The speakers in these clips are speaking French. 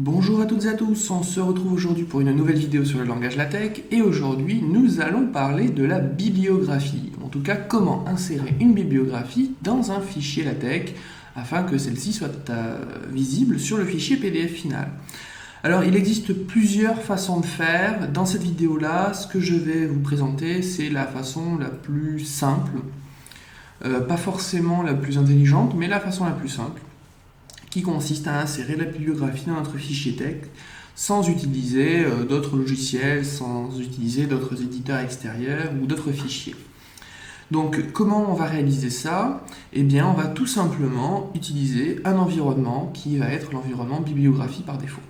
Bonjour à toutes et à tous, on se retrouve aujourd'hui pour une nouvelle vidéo sur le langage LaTeX et aujourd'hui nous allons parler de la bibliographie, en tout cas comment insérer une bibliographie dans un fichier LaTeX afin que celle-ci soit visible sur le fichier PDF final. Alors il existe plusieurs façons de faire, dans cette vidéo-là ce que je vais vous présenter c'est la façon la plus simple, pas forcément la plus intelligente mais la façon la plus simple, qui consiste à insérer la bibliographie dans notre fichier texte sans utiliser d'autres logiciels, sans utiliser d'autres éditeurs extérieurs ou d'autres fichiers. Donc comment on va réaliser ça? Eh bien on va tout simplement utiliser un environnement qui va être l'environnement bibliographie par défaut.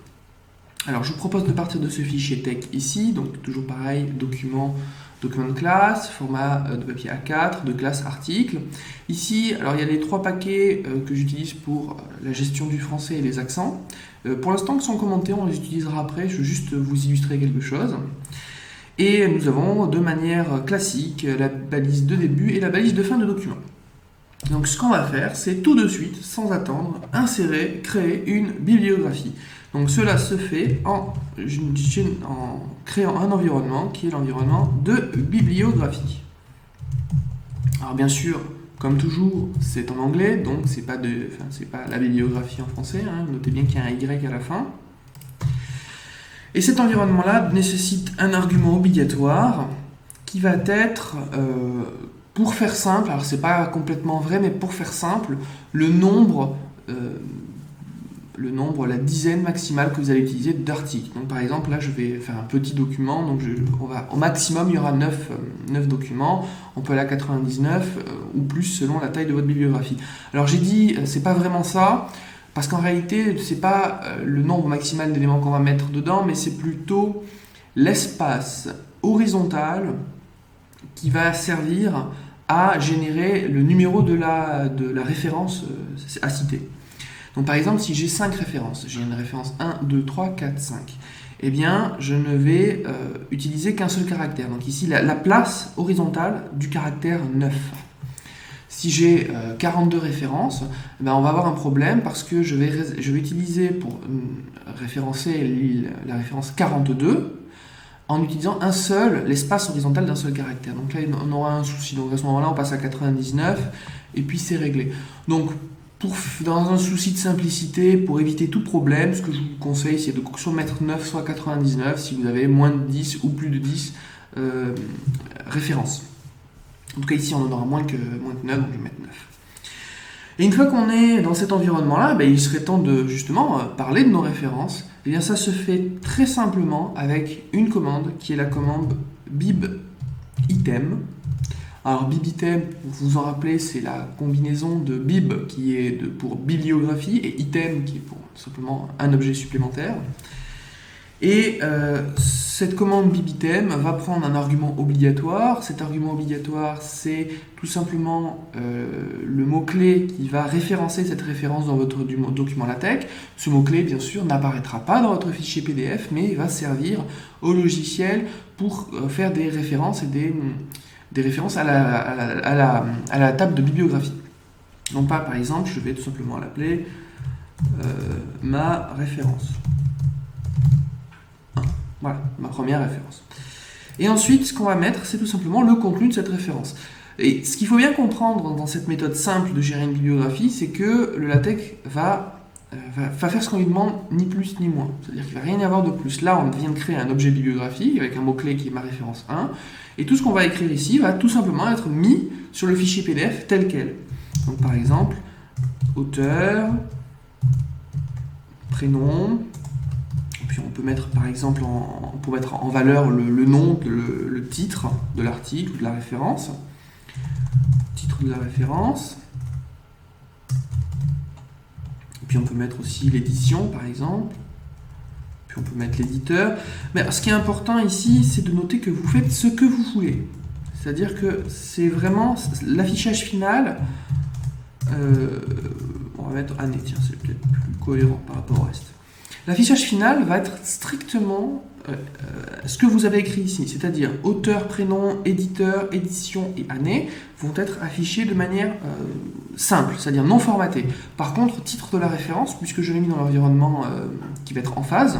Alors je vous propose de partir de ce fichier texte ici, donc toujours pareil, document de classe, format de papier A4, de classe article. Ici, alors il y a les trois paquets que j'utilise pour la gestion du français et les accents. Pour l'instant, qui sont commentés, on les utilisera après, je veux juste vous illustrer quelque chose. Et nous avons de manière classique la balise de début et la balise de fin de document. Donc ce qu'on va faire, c'est tout de suite, sans attendre, insérer, créer une bibliographie. Donc cela se fait en créant un environnement qui est l'environnement de bibliographie. Alors bien sûr, comme toujours, c'est en anglais, donc c'est pas la bibliographie en français, hein. Notez bien qu'il y a un Y à la fin. Et cet environnement-là nécessite un argument obligatoire qui va être, pour faire simple, alors c'est pas complètement vrai, mais pour faire simple, le nombre, la dizaine maximale que vous allez utiliser d'articles. Donc par exemple, là je vais faire un petit document, donc au maximum il y aura 9 documents, on peut aller à 99 ou plus selon la taille de votre bibliographie. Alors j'ai dit, c'est pas vraiment ça, parce qu'en réalité, c'est pas le nombre maximal d'éléments qu'on va mettre dedans, mais c'est plutôt l'espace horizontal qui va servir à générer le numéro de la référence à citer. Donc par exemple, si j'ai 5 références, j'ai une référence 1, 2, 3, 4, 5, eh bien je ne vais utiliser qu'un seul caractère. Donc ici, la place horizontale du caractère 9. Si j'ai 42 références, ben on va avoir un problème parce que je vais utiliser pour référencer la référence 42 en utilisant l'espace horizontal d'un seul caractère. Donc là, on aura un souci. Donc à ce moment-là, on passe à 99 et puis c'est réglé. Donc dans un souci de simplicité, pour éviter tout problème, ce que je vous conseille, c'est de soit mettre 9, soit 99 si vous avez moins de 10 ou plus de 10 références. En tout cas, ici, on en aura moins que 9, donc je vais mettre 9. Et une fois qu'on est dans cet environnement-là, ben, il serait temps de justement parler de nos références. Et bien ça se fait très simplement avec une commande qui est la commande bibitem. Alors bibitem, pour vous en rappeler, c'est la combinaison de bib qui est pour bibliographie et item qui est pour simplement un objet supplémentaire. Et cette commande bibitem va prendre un argument obligatoire. Cet argument obligatoire, c'est tout simplement le mot-clé qui va référencer cette référence dans votre document LaTeX. Ce mot-clé, bien sûr, n'apparaîtra pas dans votre fichier PDF, mais va servir au logiciel pour faire des références et des références à la table de bibliographie. Donc par exemple, je vais tout simplement l'appeler ma référence. Voilà, ma première référence. Et ensuite, ce qu'on va mettre, c'est tout simplement le contenu de cette référence. Et ce qu'il faut bien comprendre dans cette méthode simple de gérer une bibliographie, c'est que le LaTeX va faire ce qu'on lui demande, ni plus ni moins. C'est-à-dire qu'il ne va rien y avoir de plus. Là, on vient de créer un objet bibliographique avec un mot-clé qui est ma référence 1, et tout ce qu'on va écrire ici va tout simplement être mis sur le fichier PDF tel quel. Donc par exemple, auteur, prénom. Puis on peut mettre par exemple en valeur le nom, le titre de l'article ou de la référence. Titre de la référence. Et puis on peut mettre aussi l'édition par exemple. Puis on peut mettre l'éditeur. Mais ce qui est important ici, c'est de noter que vous faites ce que vous voulez. C'est-à-dire que c'est vraiment l'affichage final. On va mettre année, tiens, c'est peut-être plus cohérent par rapport au reste. L'affichage final va être strictement ce que vous avez écrit ici, c'est-à-dire auteur, prénom, éditeur, édition et année vont être affichés de manière simple, c'est-à-dire non formatée. Par contre, titre de la référence, puisque je l'ai mis dans l'environnement qui va être en phase,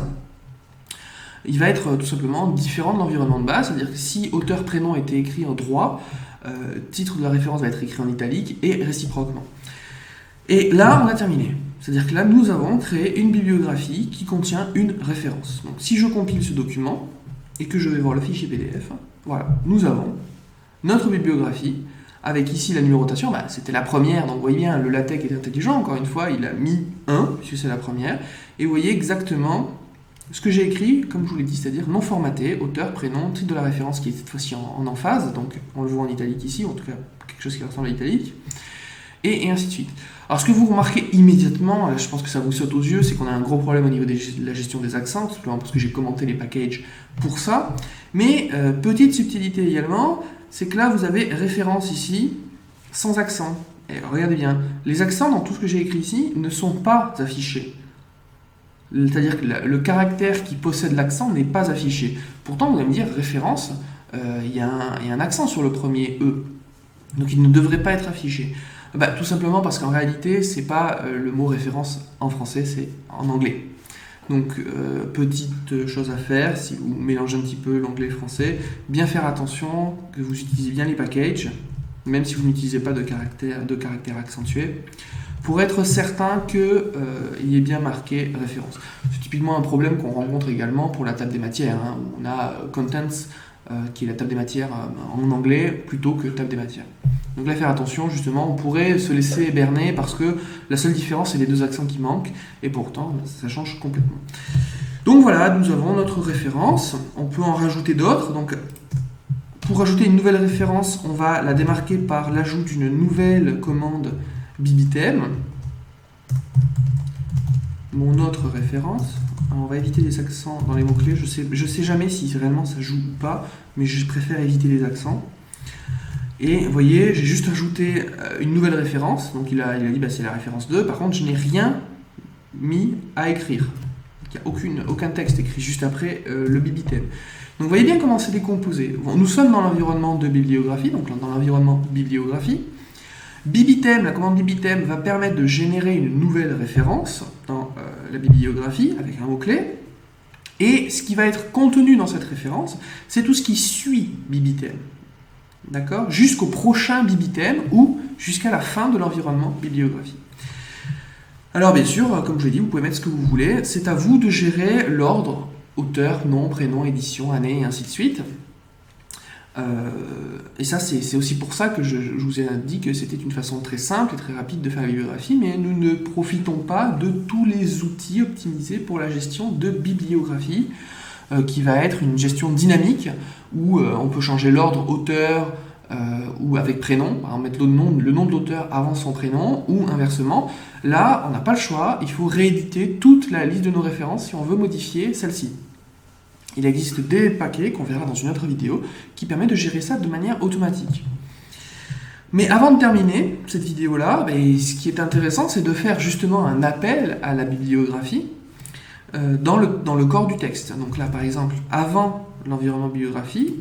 il va être tout simplement différent de l'environnement de base, c'est-à-dire que si auteur, prénom était écrit en droit, titre de la référence va être écrit en italique et réciproquement. Et là, on a terminé. C'est-à-dire que là, nous avons créé une bibliographie qui contient une référence. Donc, si je compile ce document et que je vais voir le fichier PDF, voilà, nous avons notre bibliographie avec ici la numérotation. C'était la première, donc vous voyez bien, le LaTeX est intelligent. Encore une fois, il a mis 1, puisque c'est la première. Et vous voyez exactement ce que j'ai écrit, comme je vous l'ai dit, c'est-à-dire non formaté, auteur, prénom, titre de la référence qui est cette fois-ci en emphase. Donc, on le voit en italique ici, ou en tout cas quelque chose qui ressemble à l'italique. Et ainsi de suite. Alors ce que vous remarquez immédiatement, là je pense que ça vous saute aux yeux, c'est qu'on a un gros problème au niveau de la gestion des accents, tout simplement parce que j'ai commenté les packages pour ça. Mais petite subtilité également, c'est que là vous avez référence ici, sans accent. Et regardez bien, les accents dans tout ce que j'ai écrit ici ne sont pas affichés. C'est-à-dire que le caractère qui possède l'accent n'est pas affiché. Pourtant vous allez me dire, référence, il y a un accent sur le premier E. Donc il ne devrait pas être affiché. Tout simplement parce qu'en réalité, c'est pas le mot référence en français, c'est en anglais. Donc, petite chose à faire, si vous mélangez un petit peu l'anglais et le français, bien faire attention que vous utilisez bien les packages, même si vous n'utilisez pas de caractère accentué, pour être certain qu'il y ait bien marqué référence. C'est typiquement un problème qu'on rencontre également pour la table des matières, où on a Contents, qui est la table des matières en anglais, plutôt que table des matières. Donc là, faire attention, justement, on pourrait se laisser berner parce que la seule différence, c'est les deux accents qui manquent, et pourtant, ça change complètement. Donc voilà, nous avons notre référence, on peut en rajouter d'autres. Donc, pour rajouter une nouvelle référence, on va la démarquer par l'ajout d'une nouvelle commande bibitem. Mon autre référence. Alors, on va éviter les accents dans les mots-clés. Je sais jamais si réellement ça joue ou pas, mais je préfère éviter les accents. Et vous voyez, j'ai juste ajouté une nouvelle référence. Donc il a dit c'est la référence 2. Par contre, je n'ai rien mis à écrire. Il n'y a aucun texte écrit juste après le bibitem. Donc vous voyez bien comment c'est décomposé. Bon, nous sommes dans l'environnement de bibliographie, donc dans l'environnement bibliographie. Bibitem, la commande bibitem va permettre de générer une nouvelle référence dans la bibliographie avec un mot-clé. Et ce qui va être contenu dans cette référence, c'est tout ce qui suit bibitem. D'accord ? Jusqu'au prochain bibitem ou jusqu'à la fin de l'environnement bibliographie. Alors bien sûr, comme je l'ai dit, vous pouvez mettre ce que vous voulez. C'est à vous de gérer l'ordre, auteur, nom, prénom, édition, année, et ainsi de suite. Et ça, c'est aussi pour ça que je vous ai dit que c'était une façon très simple et très rapide de faire la bibliographie, mais nous ne profitons pas de tous les outils optimisés pour la gestion de bibliographie, qui va être une gestion dynamique, où on peut changer l'ordre auteur ou avec prénom, par exemple mettre le nom de l'auteur avant son prénom, ou inversement. Là, on n'a pas le choix, il faut rééditer toute la liste de nos références si on veut modifier celle-ci. Il existe des paquets, qu'on verra dans une autre vidéo, qui permettent de gérer ça de manière automatique. Mais avant de terminer cette vidéo-là, ce qui est intéressant, c'est de faire justement un appel à la bibliographie dans le corps du texte. Donc là, par exemple, avant l'environnement bibliographie,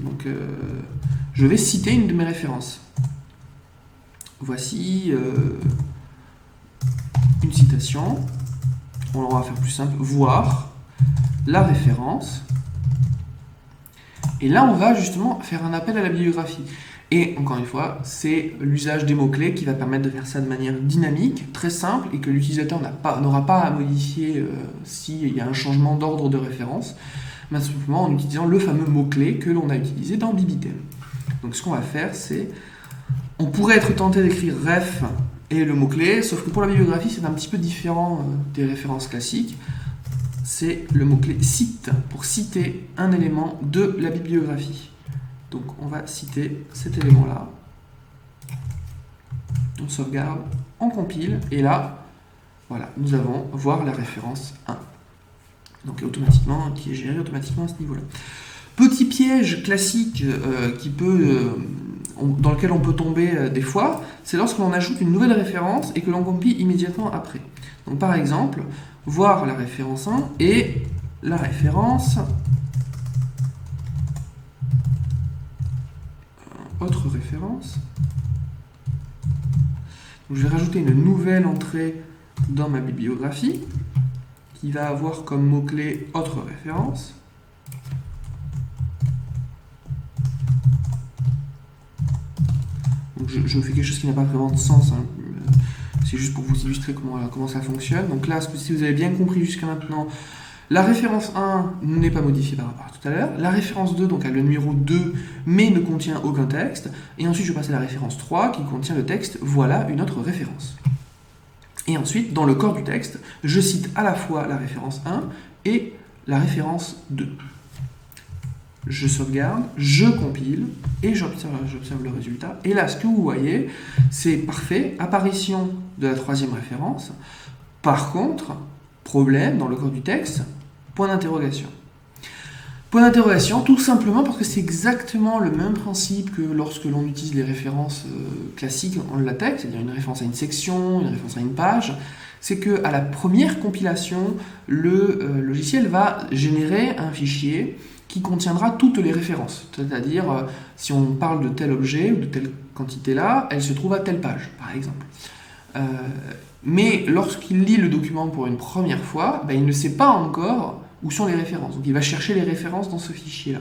je vais citer une de mes références. Voici une citation. On va faire plus simple. Voir la référence. Et là, on va justement faire un appel à la bibliographie. Et encore une fois, c'est l'usage des mots-clés qui va permettre de faire ça de manière dynamique, très simple, et que l'utilisateur n'aura pas à modifier s'il y a un changement d'ordre de référence, mais simplement en utilisant le fameux mot-clé que l'on a utilisé dans bibitem. Donc ce qu'on va faire, c'est... On pourrait être tenté d'écrire ref et le mot-clé, sauf que pour la bibliographie, c'est un petit peu différent des références classiques. C'est le mot-clé cite, pour citer un élément de la bibliographie. Donc on va citer cet élément-là. On sauvegarde, on compile, et là, voilà, nous allons voir la référence 1. Donc automatiquement, qui est géré automatiquement à ce niveau-là. Petit piège classique qui peut dans lequel on peut tomber des fois, c'est lorsque l'on ajoute une nouvelle référence et que l'on compile immédiatement après. Donc par exemple, voir la référence 1 et la référence autre référence. Donc, je vais rajouter une nouvelle entrée dans ma bibliographie qui va avoir comme mot-clé autre référence. Donc, je fais quelque chose qui n'a pas vraiment de sens, hein. C'est juste pour vous illustrer comment ça fonctionne. Donc là, si vous avez bien compris jusqu'à maintenant, la référence 1 n'est pas modifiée par rapport à tout à l'heure. La référence 2, donc, a le numéro 2, mais ne contient aucun texte. Et ensuite, je passe à la référence 3, qui contient le texte « Voilà une autre référence ». Et ensuite, dans le corps du texte, je cite à la fois la référence 1 et la référence 2. Je sauvegarde, je compile, et j'observe le résultat. Et là, ce que vous voyez, c'est parfait, apparition de la troisième référence. Par contre, problème dans le corps du texte, point d'interrogation. Point d'interrogation, tout simplement parce que c'est exactement le même principe que lorsque l'on utilise les références classiques en LaTeX, c'est-à-dire une référence à une section, une référence à une page. C'est qu'à la première compilation, le logiciel va générer un fichier qui contiendra toutes les références. C'est-à-dire, si on parle de tel objet ou de telle quantité-là, elle se trouve à telle page, par exemple. Mais lorsqu'il lit le document pour une première fois, il ne sait pas encore où sont les références. Donc il va chercher les références dans ce fichier-là.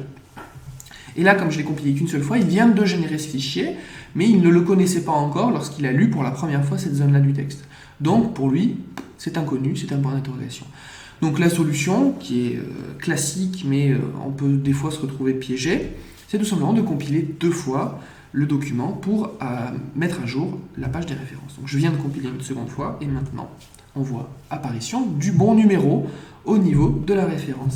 Et là, comme je l'ai compilé qu'une seule fois, il vient de générer ce fichier, mais il ne le connaissait pas encore lorsqu'il a lu pour la première fois cette zone-là du texte. Donc pour lui, c'est inconnu, c'est un point d'interrogation. Donc la solution, qui est classique, mais on peut des fois se retrouver piégé, c'est tout simplement de compiler 2 fois le document pour mettre à jour la page des références. Donc je viens de compiler une seconde fois, et maintenant on voit apparition du bon numéro au niveau de la référence.